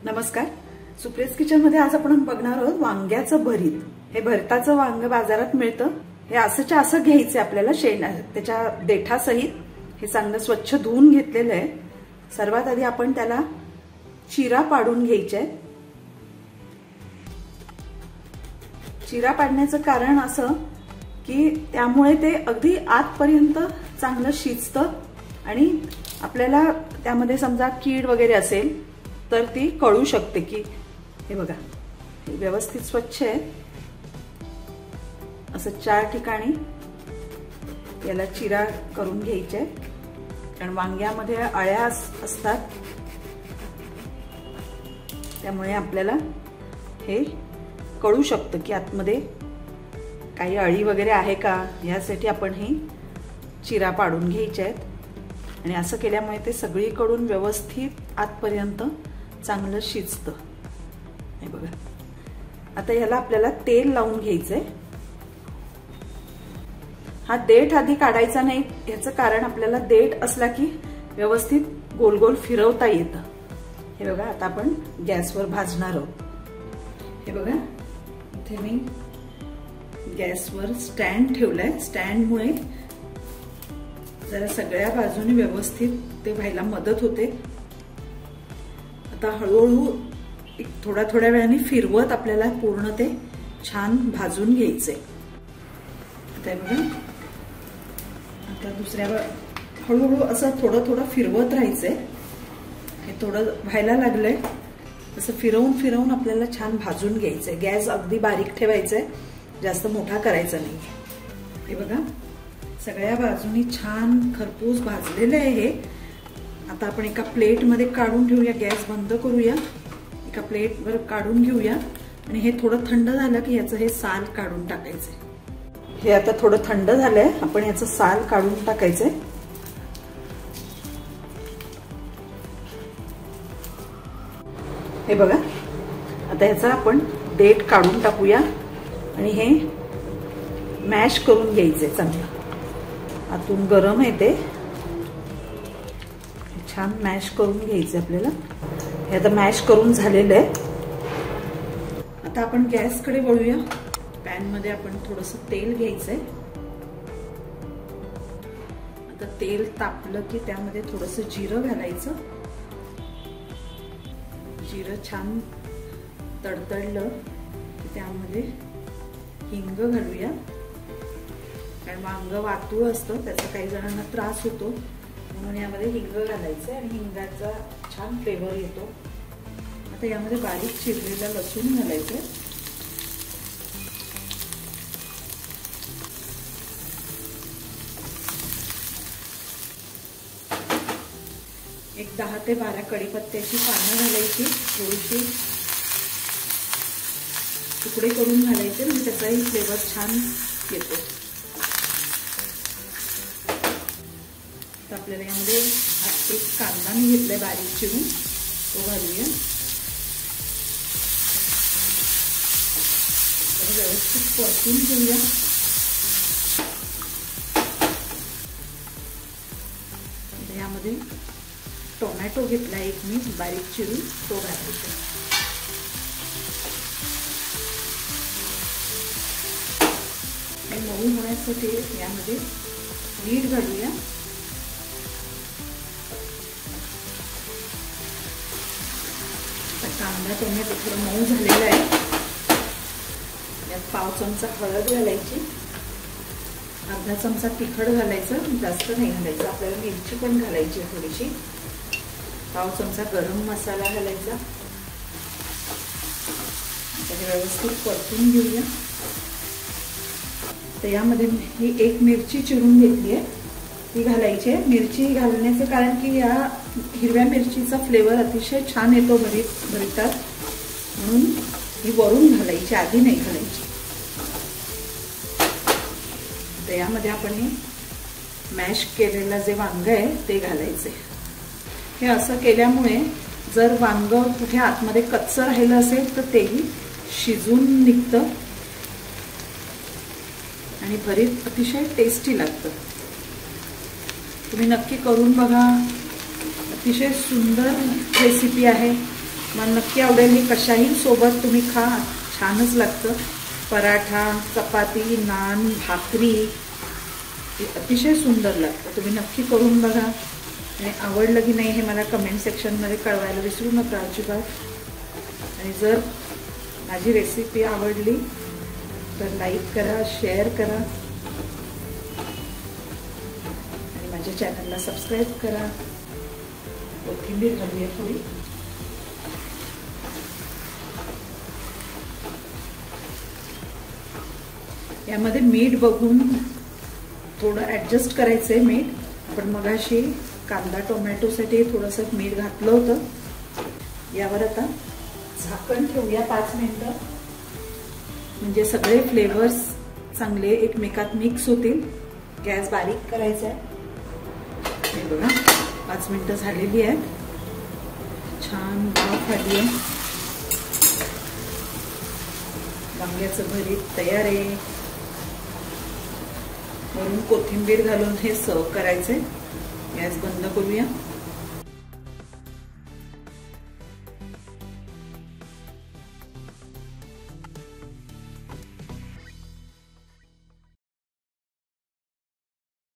नमस्कार, सुप्रियाज किचन मध्ये आज आपण बघणार आहोत वांग्याचं भरीत। हे भरताचं वांग बाजारात मिळतं। हे असंच्या असं घ्यायचं आपल्याला, त्याच्या देठासहित हे चांगलं स्वच्छ धुवून घेतलेलं आहे। सर्वात आधी आपण त्याला चिरा पाडून घ्यायचे। चिरा पाडण्याचं कारण असं की त्यामुळे ते अगदी आतपर्यंत चांगलं शिजतं आणि आपल्याला त्यामध्ये समजा कीड वगैरे असेल तर ती कळू शकते। की हे बघा, हे व्यवस्थित स्वच्छ आहे। असं 4 ठिकाणी याला चिरा करून घ्यायचे, कारण वांग्यामध्ये अळ्या असतात, त्यामुळे आपल्याला हे कळू शकतं की आतमध्ये काही अळी वगैरे आहे का। यासाठी आपण ही चिरा पाडून घ्यायचे आहेत आणि असं केल्यामुळे ते सगळीकडून व्यवस्थित आतपर्यंत चांगलं शिजतं। हे बघा, आता याला आपल्याला तेल लावून घ्यायचंय। हा देठ आधी काढायचा नाही, याचं कारण आपल्याला देठ असला की व्यवस्थित गोल गोल फिरवता येतं। हे बघा, आता आपण गॅसवर भाजणार आहोत। हे बघा, इथे मी गॅसवर स्टँड ठेवलाय। स्टँडमुळे जरा सगळ्या बाजूने व्यवस्थित ते व्हायला मदत होते। आता हळूहळू थोड्या वेळाने फिरवत आपल्याला पूर्ण ते छान भाजून घ्यायचे। आता बघा, आता दुसऱ्या हळूहळू असं थोडं फिरवत राहायचंय। हे थोडं व्हायला लागलंय, असं फिरवून आपल्याला छान भाजून घ्यायचंय। गॅस अगदी बारीक ठेवायचंय, जास्त मोठा करायचा नाही। हे बघा, सगळ्या बाजूनी छान खरपूस भाजलेलं आहे हे। आता आपण एका प्लेट मध्ये काढून ठेवूया, गॅस बंद करूया, एका प्लेटवर काढून घेऊया आणि हे थोडं थंड झालं की याचं हे साल काढून टाकायचंय। हे आता थोडं थंड झालंय, आपण याचं साल काढून टाकायचंय। हे बघा, आता याचा आपण देठ काढून टाकूया आणि हे मॅश करून घ्यायचंय चांगलं। आतून गरम आहे ते, छान मॅश करून घ्यायचं आपल्याला। हे आता मॅश करून झालेलं आहे। आता आपण गॅसकडे वळूया। पॅन मध्ये आपण थोडंसं तेल घ्यायचंय। आता तेल तापलं की त्यामध्ये थोडंसं जिरं घालायचं। जिरं छान तडतडलं की त्यामध्ये हिंग घालूया, कारण वांग वातूळ असतं, त्याचा काही जणांना त्रास होतो, म्हणून यामध्ये हिंग घालायचं आणि हिंगाचा छान फ्लेवर येतो। आता यामध्ये बारीक चिरलेला लसूण घालायचं। एक 10 ते 12 कढीपत्त्याची पानं घालायची, थोडीशी तुकडे करून घालायचे, म्हणजे त्याचाही फ्लेवर छान येतो। तर आपल्याला यामध्ये एक कांदा मी घेतलाय बारीक चिरून, तो घालूया। व्यवस्थित परतून घेऊया। यामध्ये टोमॅटो घेतला एक मी बारीक चिरून, तो घालायचा। मऊ होण्यासाठी यामध्ये मीठ घालूया। कांदा टोमॅटो थोडं मऊ झालेला आहे। यात पाव चमचा हळद घालायची, अर्धा चमचा तिखट घालायचं, जास्त नाही घालायचं। आपल्याला मिरची पण घालायची थोडीशी, पाव चमचा गरम मसाला घालायचा। त्याने व्यवस्थित परतून घेऊया। तर यामध्ये ही एक मिरची चिरून घेतली आहे, ती घालायची आहे। मिरची घालण्याचे कारण की या हिरव्या मिरचीचा फ्लेवर अतिशय छान येतो भरीतात, म्हणून ही वरून घालायची, आधी नाही घालायची। तर यामध्ये आपण हे मॅश केलेलं जे वांग आहे ते घालायचे। हे असं केल्यामुळे जर वांग कुठे आतमध्ये कच्चं राहिलं असेल तर तेही शिजून निघतं आणि भरीत अतिशय टेस्टी लागतं। तुम्ही नक्की करून बघा, अतिशय सुंदर रेसिपी आहे। मला नक्की आवडेल. ही कशाही सोबत तुम्ही खा, छानच लागतं. पराठा, चपाती, नान, भाकरी अतिशय सुंदर लागतं. तुम्ही नक्की करून बघा आणि आवडलं की नाही हे मला कमेंट सेक्शनमध्ये कळवायला विसरू नका अजिबात. आणि जर माझी रेसिपी आवडली तर लाईक करा, शेअर करा आणि माझ्या चॅनलला सबस्क्राईब करा. कोथिंबीर घालूया थोडी. यामध्ये मीठ बघून थोडं ॲडजस्ट करायचंय मीठ. आपण मगाशी कांदा टोमॅटोसाठी थोडंसं मीठ घातलं होतं. यावर आता झाकण ठेवूया 5 मिनिटं, म्हणजे सगळे फ्लेवर्स चांगले एकमेकात मिक्स होतील. गॅस बारीक करायचा आहे. हे बघा 5 मिनिटं झालेली आहेत. छान वाफ आली आहे. वांग्याचं भरीत तयार आहे. वरून कोथिंबीर घालून हे सर्व करायचंय. गॅस बंद करूया.